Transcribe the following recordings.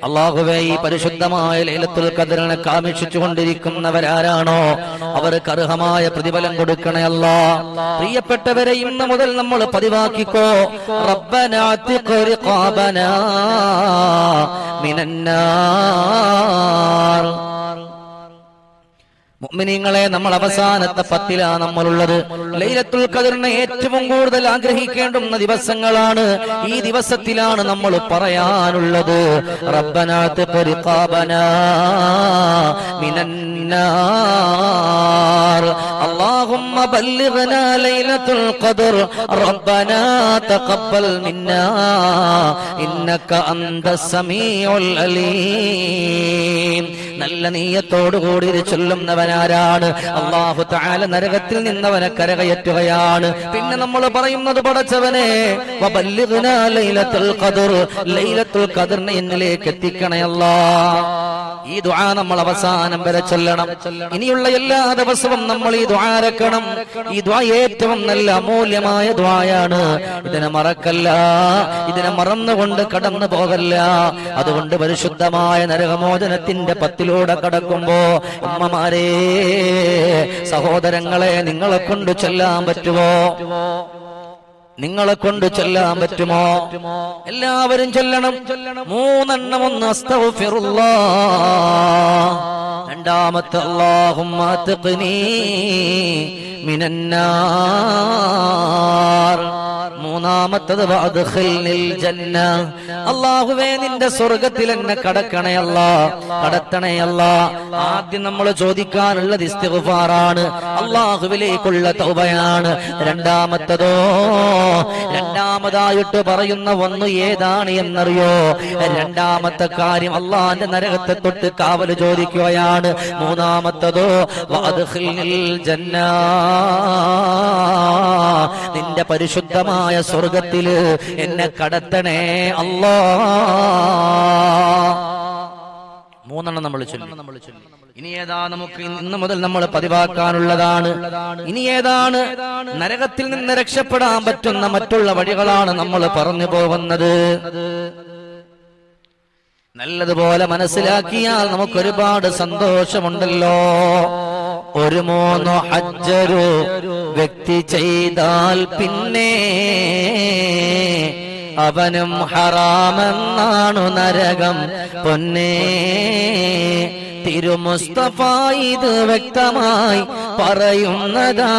അല്ലാഹുവേ, ഈ പരിശുദ്ധമായ ലൈലത്തുൽ ഖദ്റിനെ കാമിച്ചുകൊണ്ടിരിക്കുന്നവരാരാണോ അവർക്ക് അർഹമായ പ്രതിഫലം കൊടുക്കണേ അല്ലാഹ്. പ്രിയപ്പെട്ടവരെ, ഇന്ന് മുതൽ നമ്മൾ പതിവാക്കിക്കോ, റബ്ബനാ അതിഖ് റിഖാബനാ മിനന്നാർ. മുഅ്മിനീങ്ങളെ, നമ്മൾ അവസാനത്തെ പത്തിലാണ് നമ്മളുള്ളത്. ലൈലത്തുൽ ഖദ്റിനെ ഏറ്റവും കൂടുതൽ ആഗ്രഹിക്കേണ്ടുന്ന ദിവസങ്ങളാണ്. ഈ ദിവസത്തിലാണ് നമ്മൾ പറയാനുള്ളത്, റബ്ബനാ അതിഖ് റിഖാബനാ മിനന്നാർ. അല്ലാഹുമ്മ ബല്ലിഗ്നാ ലൈലത്തുൽ ഖദ്ർ റബ്ബനാ തഖബ്ബൽ മിന്നാ ഇന്നക അന്തസ് സമീഉൽ അലീം. നല്ല നീയത്തോടുകൂടി ചൊല്ലുന്നവനാരാണ്? അല്ലാഹു തആല നരകത്തിൽ നിന്നവനെ കരകയറ്റുകയാണ്. പിന്നെ നമ്മൾ പറയുന്നത്, പടച്ചവനെ വബല്ലിഗ്നാ ലൈലത്തുൽ ഖദ്ർ, ലൈലത്തുൽ ഖദ്റിനെ എന്നിലേക്ക് എത്തിക്കണേ അല്ലാഹ്. ഈ ദുആ നമ്മൾ അവസാനം വരെ ചൊല്ലണം. ഇനിയുള്ള എല്ലാ ദിവസവും നമ്മൾ ഈ ദുആ ആരക്കണം. ഈ ദുആ ഏറ്റവും നല്ല അമൂല്യമായ ദുആയാണ്. ഇതിനെ മറക്കല്ല, ഇതിനെ മറന്നുകൊണ്ട് കടന്നു പോകല്ല. അതുകൊണ്ട് പരിശുദ്ധമായ നരകമോചനത്തിന്റെ പത്തിലൂടെ കടക്കുമ്പോ ഉമ്മമാരെ, സഹോദരങ്ങളെ, നിങ്ങളെ കൊണ്ട് ചൊല്ലാൻ പറ്റുമോ? നിങ്ങളെ കൊണ്ട് ചൊല്ലാൻ പറ്റുമോ? എല്ലാവരും ചൊല്ലണം. 3 എണ്ണം. 1 അസ്തഗ്ഫിറുല്ലാഹ്, രണ്ടാമത്തെ അല്ലാഹുമ്മ അതിഖ്നി മിനന്നാർ, മൂന്നാമത്തത് വഅദ്ഖിൽനിൽ ജന്ന, അല്ലാഹുവേ നിന്റെ സ്വർഗ്ഗത്തിൽ എന്നെ കടക്കണേ അല്ലാഹ്, കടത്തണേ അല്ലാഹ്. ആദ്യം നമ്മൾ ചോദിക്കാനുള്ളത് ഇസ്തിഗ്ഫാറാണ്, അല്ലാഹുവിലേക്കുള്ള തൗബയാണ്. രണ്ടാമതായിട്ട് പറയുന്ന ഒന്ന് ഏതാണ് എന്നറിയോ? രണ്ടാമത്തെ കാര്യം അല്ലാഹുവിന്റെ നരകത്തെ തൊട്ട് കാവൽ ചോദിക്കുകയാണ്. മൂന്നാമത്തതോ വഅദ്ഖിൽനിൽ ജന്ന, നിന്റെ പരിശുദ്ധമായ സ്വർഗ്ഗത്തില് എന്നെ കടത്തണേ അല്ലാഹ്. 3 എണ്ണം നമ്മൾ ചൊല്ലി. ഇനി ഏതാ നമുക്ക് ഇന്ന് മുതൽ നമ്മൾ പതിവാക്കാനുള്ളതാണ്? ഇനി ഏതാണ് നരകത്തിൽ നിന്ന് രക്ഷപ്പെടാൻ പറ്റുന്ന മറ്റുള്ള വഴികളാണ് നമ്മൾ പറഞ്ഞു പോകുന്നത്. നല്ലതുപോലെ മനസ്സിലാക്കിയാൽ നമുക്കൊരുപാട് സന്തോഷമുണ്ടല്ലോ. 3 ഹജ്ജൊരു വ്യക്തി ചെയ്താൽ പിന്നെ അവനും ഹറാമെന്നാണു നരകം പൊന്നേ. തിരുമുസ്തഫ ഇത് വ്യക്തമായി പറയുന്നതാണ്.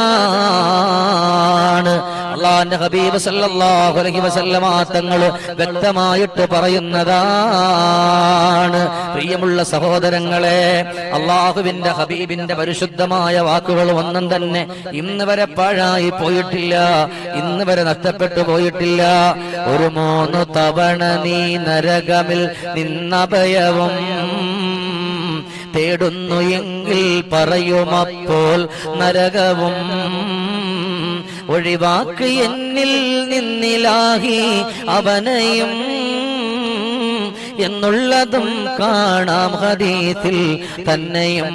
അല്ലാഹുവിന്റെ ഹബീബ് സല്ലല്ലാഹു അലൈഹി വസല്ലമ തങ്ങൾ വ്യക്തമായിട്ട് പറയുന്നതാണ്. പ്രിയമുള്ള സഹോദരങ്ങളെ, അല്ലാഹുവിന്റെ ഹബീബിന്റെ പരിശുദ്ധമായ വാക്കുകൾ ഒന്നും തന്നെ ഇന്ന് വരെ പാഴായി പോയിട്ടില്ല, ഇന്ന് വരെ നഷ്ടപ്പെട്ടു പോയിട്ടില്ല. 3 തവണ നീ നരകമിൽ നിന്നഭയവും തേടുന്നു എങ്കിൽ പറയുമപ്പോൾ നരകവും ഒഴിവാക്ക് എന്നിൽ നിന്നിലാഹി അവനെയും എന്നുള്ളതും കാണാം ഹദീസിൽ തന്നെയും.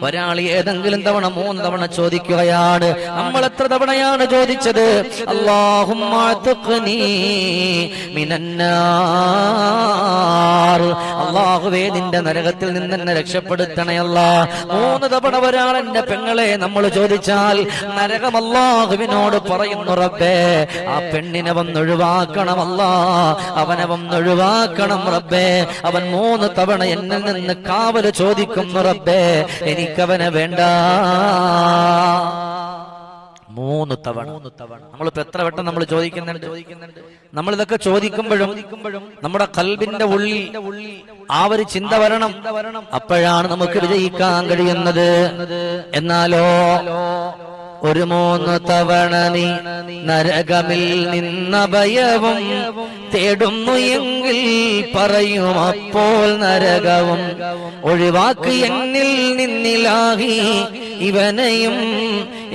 ഒരാൾ ഏതെങ്കിലും തവണ 3 തവണ ചോദിക്കുകയാണ്. നമ്മൾ എത്ര തവണയാണ് ചോദിച്ചത്? അല്ലാഹുമ്മ അതിഖ്നി മിനന്നാർ, അല്ലാഹുവേ നിന്റെ നരകത്തിൽ നിന്ന് എന്നെ രക്ഷപ്പെടുത്തണേ അല്ലാഹ്. 3 തവണ ഒരാൾ എന്റെ പെങ്ങളെ നമ്മൾ ചോദിച്ചാൽ നരകം അല്ലാഹുവിനോട് പറയുന്നു, റബ്ബേ ആ പെണ്ണിനെ വന്നൊഴിവാക്കണം അല്ലാഹ്, അവനെ വന്നൊഴിവാക്കണം റബ്ബേ. അവൻ 3 തവണ എന്നിൽ നിന്ന് കാവല് ചോദിക്കുന്നു റബ്ബേ, എനിക്കവനെ വേണ്ട. 3 തവണ. നമ്മളിപ്പോ എത്ര വട്ടം നമ്മൾ ചോദിക്കുന്നുണ്ട്? നമ്മൾ ഇതൊക്കെ ചോദിക്കുമ്പോഴും നമ്മുടെ ഖൽബിന്റെ ഉള്ളിൽ ആ ഒരു ചിന്ത വരണം. അപ്പോഴാണ് നമുക്ക് വിജയിക്കാൻ കഴിയുന്നത്. എന്നാലോ 3 തവണ നീ നരകമിൽ നിന്ന ഭയവും തേടുന്നു എങ്കിൽ പറയും അപ്പോൾ നരകവും ഒഴിവാക്ക് എന്നിൽ നിന്നിലാഹി ഇവനെയും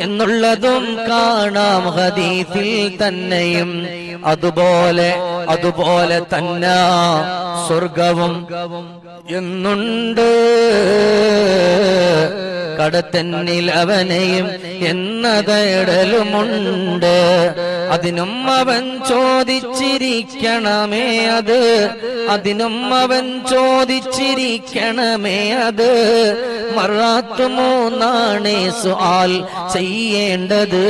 എന്നുള്ളതും കാണാം ഹദീസിൽ തന്നെയും. അതുപോലെ തന്നെ സ്വർഗവും എന്നുണ്ട്, കടത്തന്നിൽ അവനെയും എന്ന തേടലുമുണ്ട്. അതിനും അവൻ ചോദിച്ചിരിക്കണമേ അത്, അതിനും അവൻ ചോദിച്ചിരിക്കണമേ അത്. മറാത്ത് മൂന്നാണ് സുആൽ ചെയ്യേണ്ടത്.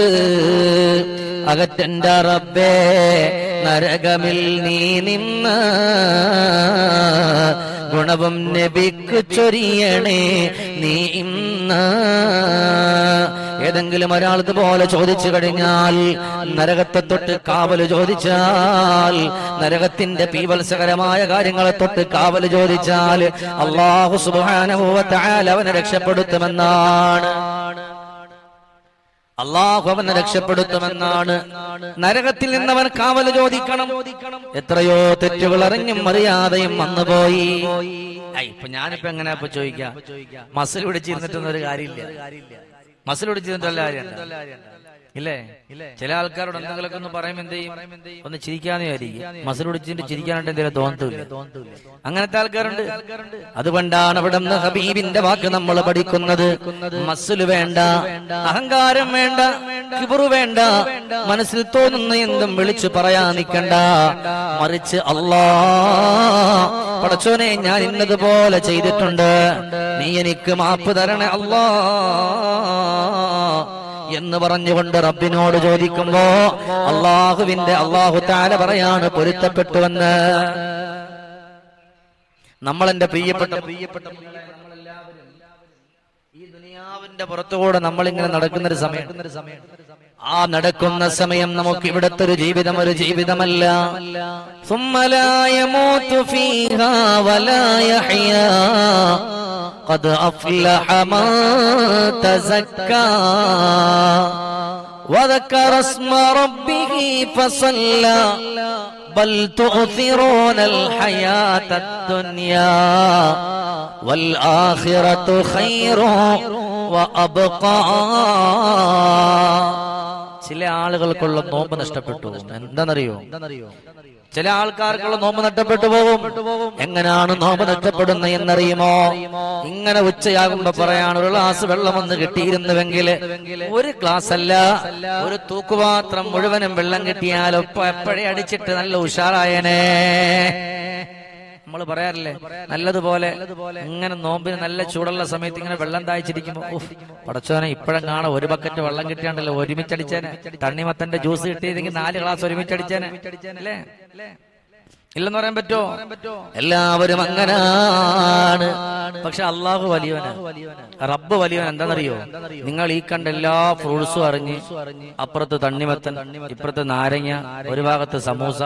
അകറ്റണ്ട റബ്ബേ നരകമിൽ നീ നിന്ന്, ഗുണവും നബിക്ക് ചൊരിയണേ നീ ഇന്ന്. ഏതെങ്കിലും ഒരാൾ ഇതുപോലെ ചോദിച്ചു കഴിഞ്ഞാൽ, നരകത്തെ തൊട്ട് കാവല് ചോദിച്ചാൽ, നരകത്തിന്റെ പീവത്സകരമായ കാര്യങ്ങളെ തൊട്ട് കാവല് ചോദിച്ചാൽ അല്ലാഹു സുബ്ഹാനഹു വ തആല അവനെ രക്ഷപ്പെടുത്തുമെന്നാണ്. അല്ലാഹു അവനെ രക്ഷപ്പെടുത്തുമെന്നാണ്. നരകത്തിൽ നിന്നവൻ കാവല് ചോദിക്കണം. എത്രയോ തെറ്റുകൾ അറിഞ്ഞും അറിയാതെയും വന്നുപോയി. ഇപ്പൊ ഞാനിപ്പോ എങ്ങനെയാ ഇപ്പൊ ചോദിക്കാം? മസിൽ പിടിച്ചിരുന്നിട്ടൊന്നും ഒരു കാര്യമില്ല. മസിൽ പിടിച്ചിരുന്നിട്ടല്ല കാര്യം ഇല്ലേ? ചില ആൾക്കാരോട് എന്തെങ്കിലുമൊക്കെ ഒന്ന് പറയുമ്പോൾ എന്ത് ചെയ്യും? ഒന്ന് ചിരിക്കാന്ന് വിചാരിക്കും. മസിൽ പിടിച്ചിട്ട് ചിരിക്കാനായിട്ട് എന്തെങ്കിലും തോന്നത്തില്ല. അങ്ങനത്തെ ആൾക്കാരുണ്ട്. അതുകൊണ്ടാണ് അവിടെ നിന്ന് ഹബീബിന്റെ വാക്ക് നമ്മൾ പഠിക്കുന്നത്. മസിൽ വേണ്ട, അഹങ്കാരം വേണ്ട, കിബറു വേണ്ട, മനസ്സിൽ തോന്നുന്ന എന്തും വിളിച്ചു പറയാൻ നിൽക്കണ്ട. മറിച്ച് അല്ലാഹ് പടച്ചോനെ ഞാൻ ഇന്നതുപോലെ ചെയ്തിട്ടുണ്ട്, നീ എനിക്ക് മാപ്പ് തരണേ അല്ലാഹ് എന്ന് പറഞ്ഞുകൊണ്ട് റബ്ബിനോട് ചോദിക്കുമ്പോ അല്ലാഹു തആല പറയാണ് പൊരുത്തപ്പെട്ടുവെന്ന്. നമ്മളെന്റെ പ്രിയപ്പെട്ട ഈ ദുനിയാവിന്റെ പുറത്തുകൂടെ നമ്മളിങ്ങനെ നടക്കുന്നൊരു സമയം, ആ നടക്കുന്ന സമയം നമുക്ക് ഇവിടത്തെ ഒരു ജീവിതം ഒരു ജീവിതമല്ല. ثم لا يموت فيها ولا يحيا قد أفلح من تزكى وذكر اسم ربه فصلى بل تؤثرون الحياة الدنيا والآخرة خير وأبقى. ചില ആളുകൾക്കുള്ള നോമ്പ് നഷ്ടപ്പെട്ടു. എന്താണെന്നറിയോ? ചില ആൾക്കാർക്കുള്ള നോമ്പ് നഷ്ടപ്പെട്ടു പോകും. എങ്ങനെയാണ് നോമ്പ് നഷ്ടപ്പെടുന്നത് എന്നറിയുമോ? ഇങ്ങനെ ഉച്ചയാകുമ്പോ പറയാണ്, ഒരു ഗ്ലാസ് വെള്ളം ഒന്ന് കിട്ടിയിരുന്നുവെങ്കിൽ, ഒരു ഗ്ലാസ് അല്ല ഒരു തൂക്കുപാത്രം മുഴുവനും വെള്ളം കിട്ടിയാലോ എപ്പോഴേ അടിച്ചിട്ട് നല്ല ഉഷാറായനെ. നമ്മൾ പറയാറില്ലേ, നല്ലതുപോലെ ഇങ്ങനെ നോമ്പിന് നല്ല ചൂടുള്ള സമയത്ത് ഇങ്ങനെ വെള്ളം താഴ്ച്ചിരിക്കുമ്പോ പടച്ചോനെ ഇപ്പഴും കാണാം ഒരു ബക്കറ്റ് വെള്ളം കിട്ടിയാണ്ടല്ലോ ഒരുമിച്ചടിച്ചേനെ. തണ്ണിമത്തന്റെ ജ്യൂസ് കിട്ടിയതെങ്കിൽ 4 ഗ്ലാസ് ഒരുമിച്ചടിച്ചേനെ അല്ലേ? ഇല്ലെന്ന് പറയാൻ പറ്റോ? എല്ലാവരും അങ്ങനാണ്. പക്ഷെ അള്ളാഹു വലിയവനാണ്, റബ്ബ് വലിയവൻ. എന്താണെന്നറിയോ? നിങ്ങൾ ഈ കണ്ട എല്ലാ ഫ്രൂട്ട്സും അറിഞ്ഞ് അപ്പുറത്ത് തണ്ണിമത്തൻ, ഇപ്പുറത്ത് നാരങ്ങ, ഒരു ഭാഗത്ത് സമൂസ,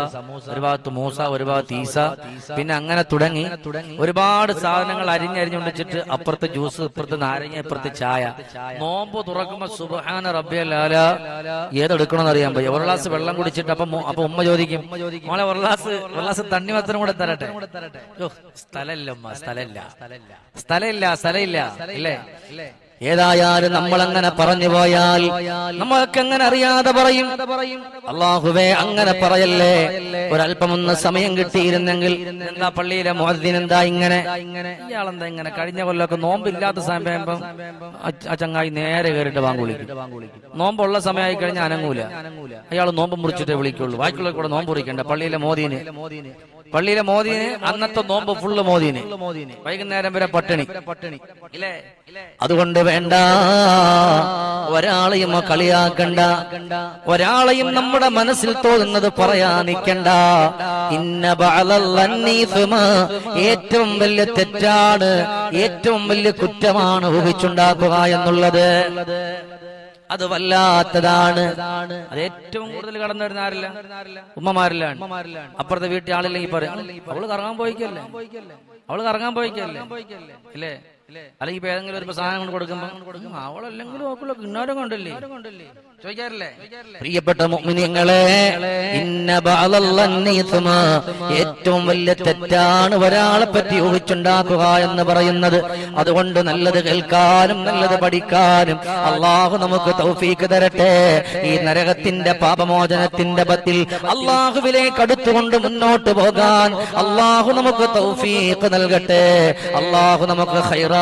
ഒരു ഭാഗത്ത് മൂസ, ഒരു ഭാഗത്ത് ഈസ, പിന്നെ അങ്ങനെ തുടങ്ങി ഒരുപാട് സാധനങ്ങൾ അരിഞ്ഞരിഞ്ഞുണ്ടിച്ചിട്ട് അപ്പുറത്ത് ജ്യൂസ്, ഇപ്പുറത്ത് നാരങ്ങ, ഇപ്പുറത്ത് ചായ. നോമ്പ് തുറക്കുമ്പോ സുബ്ഹാന റബ്ബിയൽ ആല ഏതെടുക്കണമെന്ന് അറിയാൻ പോയി. ഒരു ഗ്ലാസ് വെള്ളം കുടിച്ചിട്ട് അപ്പൊ ഉമ്മ ചോദിക്കും, മോളെ ഒരു ഗ്ലാസ് തണ്ണിമത്തനും കൂടെ തരട്ടെ. സ്ഥലമില്ല ഉമ്മ, സ്ഥലമില്ല ഇല്ലേ? ഏതായാലും നമ്മളങ്ങനെ പറഞ്ഞു പോയാൽ നമ്മൾക്ക് എങ്ങനെ അറിയാതെ പറയും, അല്ലാഹുവേ അങ്ങനെ പറയല്ലേ, ഒരല്പമൊന്ന് സമയം കിട്ടിയിരുന്നെങ്കിൽ. എന്താ പള്ളിയിലെ മുഅദ്ദിൻ എന്താ ഇങ്ങനെ, ഇയാളെന്താ ഇങ്ങനെ? കഴിഞ്ഞ കൊല്ലമൊക്കെ നോമ്പില്ലാത്ത സമയം ആ ചങ്ങായി നേരെ കയറിയിട്ട് ബാങ്ക് വിളിക്കും. നോമ്പുള്ള സമയമായി കഴിഞ്ഞാൽ അനങ്ങൂല. അയാൾ നോമ്പ് മുറിച്ചിട്ടേ വിളിക്കുള്ളൂ. ബാക്കിയുള്ള കൂടെ നോമ്പ് മുറിക്കണ്ട. പള്ളിയിലെ മോദീന് അന്നത്തെ നോമ്പ് ഫുള്ള് മോദീന്, വൈകുന്നേരം വരെ പട്ടിണി ഇല്ലേ? അതുകൊണ്ട് വേണ്ട, ഒരാളെയും കളിയാക്കണ്ട, ഒരാളെയും നമ്മുടെ മനസ്സിൽ തോന്നുന്നത് പറയാൻ നിൽക്കണ്ട. ഇന്ന ബഅലല്ലന്നീ സുമ, ഏറ്റവും വലിയ തെറ്റാണ്, ഏറ്റവും വലിയ കുറ്റമാണ് ഊഹിച്ചുണ്ടാക്കുക എന്നുള്ളത്. അത് വല്ലാത്തതാണ്. അത് ഏറ്റവും കൂടുതൽ കടന്നു വരുന്ന ആരില്ല? ഉമ്മമാരിലാണ്. അപ്പുറത്തെ വീട്ടിൽ ആളില്ലെങ്കിൽ പറയും, അവള് കറങ്ങാൻ പോയിക്കല്ലേ ഇല്ലേ? അല്ലെങ്കിൽ ഇപ്പൊ ഏതെങ്കിലും ഒരു സാധനം കൊണ്ട് കൊടുക്കുമ്പോ അവളല്ലെങ്കിലും നോക്കുള്ള കിണ്ണാരം കൊണ്ടല്ലേ ചോദിക്കാറില്ലേ? പ്രിയപ്പെട്ട മുഅ്മിനീങ്ങളെ, ഇന്ന ബഅലല്ലന്നീ സുമ, ഏറ്റവും വലിയ തെറ്റാണ് ഒരാളെ പറ്റി ഊഹിച്ചുണ്ടാക്കുക എന്ന് പറയുന്നത്. അതുകൊണ്ട് നല്ലത് കേൾക്കാനും നല്ലത് പഠിക്കാനും അള്ളാഹു നമുക്ക് തൗഫീക്ക് തരട്ടെ. ഈ നരകത്തിന്റെ പാപമോചനത്തിന്റെ പത്തിൽ അള്ളാഹുവിലേക്ക് അടുത്തുകൊണ്ട് മുന്നോട്ട് പോകാൻ അള്ളാഹു നമുക്ക് തൗഫീക്ക് നൽകട്ടെ. അള്ളാഹു നമുക്ക് ഖൈറാ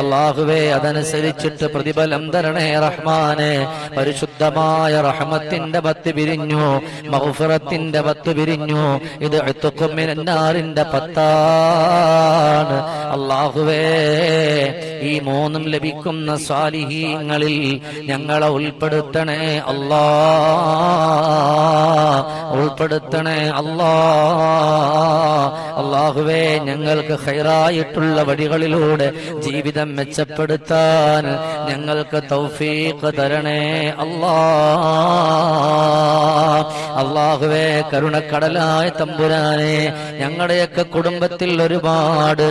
അല്ലാഹുവേ അതനുസരിച്ചിട്ട് പ്രതിഫലം തരണേ റഹ്മാനെ. പരിശുദ്ധമായ റഹ്മത്തിന്റെ ബത്ത് പിരിഞ്ഞു, മഗ്ഫിറത്തിന്റെ ബത്ത് പിരിഞ്ഞു. ഇത് ഇത്ഖും മിനന്നാറിന്റെ പത്താണ്. അല്ലാഹുവേ ഈ മൂന്നും ലഭിക്കുന്ന സ്വാലിഹീങ്ങളിൽ ഞങ്ങളെ ഉൾപ്പെടുത്തണേ അല്ലാ, ഉൾപ്പെടുത്തണേ അല്ലാ. അല്ലാഹുവേ ഞങ്ങൾക്ക് ഖൈറായിട്ടുള്ള വഴികളിലൂടെ ജീവിതം മെച്ചപ്പെടുത്താൻ ഞങ്ങൾക്ക് തൗഫീഖ് തരണേ അല്ലാ. അല്ലാഹുവേ കരുണക്കടലായ തമ്പുരാനെ, ഞങ്ങളുടെയൊക്കെ കുടുംബത്തിൽ ഒരുപാട്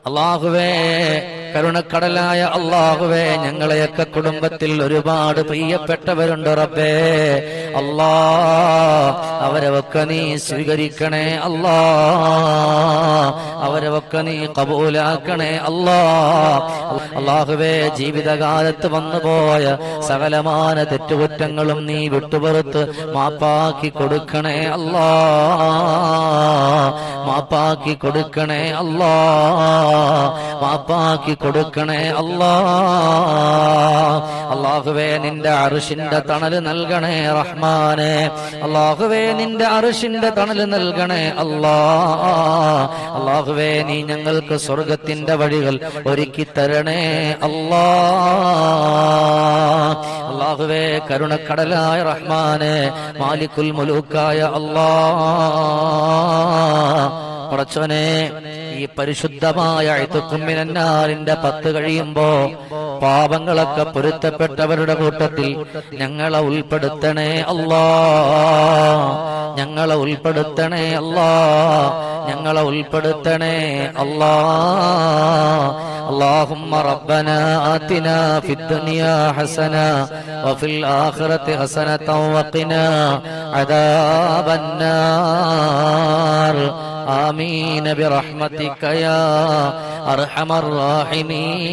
അല്ലാഹുവേ കരുണക്കടലായ അല്ലാഹുവേ ഞങ്ങളെയൊക്കെ കുടുംബത്തിൽ ഒരുപാട് പ്രിയപ്പെട്ടവരുണ്ട് റബ്ബേ. അല്ലാ അവരൊക്കെ നീ സ്വീകരിക്കണേ അല്ലാ, അവരൊക്കെ നീ കബൂലാക്കണേ അല്ലാ. അല്ലാഹുവേ ജീവിതകാലത്ത് വന്നുപോയ സകലമാന തെറ്റുകുറ്റങ്ങളും നീ വിട്ടുപുറത്ത് മാപ്പാക്കി കൊടുക്കണേ അല്ലാ, മാപ്പാക്കി കൊടുക്കണേ അല്ലാ, മാപ്പാക്കി കൊടുക്കണേ അല്ലാ. അല്ലാഹുവേ നിന്റെ അർശിന്റെ തണല് നൽകണേ റഹ്മാനെ. അല്ലാഹുവേ നിന്റെ അർശിന്റെ തണല് നൽകണേ അല്ലാ. അല്ലാഹുവേ നീ ഞങ്ങൾക്ക് സ്വർഗത്തിന്റെ വഴികൾ ഒരുക്കി തരണേ അല്ലാ. അല്ലാഹുവേ കരുണക്കടലായ റഹ്മാനെ, മാലിക്കുൽ മുലൂക്കായ അല്ലാ, പടച്ചോനെ ഈ പരിശുദ്ധമായ ഇത്ഖും മിനന്നാറിന്റെ 10 കഴിയുമ്പോ പാപങ്ങളൊക്കെ പൊരുത്തപ്പെട്ടവരുടെ കൂട്ടത്തിൽ ഞങ്ങളെ ഉൾപ്പെടുത്തണേ അല്ലാ, ഞങ്ങളെ ഉൾപ്പെടുത്തണേ അല്ലാ, ഞങ്ങളെ ഉൾപ്പെടുത്തണേ അല്ലാ. اللهم ربنا آتنا في الدنيا حسنة وفي الآخرة حسنة وقنا عذاب النار. آمين برحمتك يا أرحم الراحمين.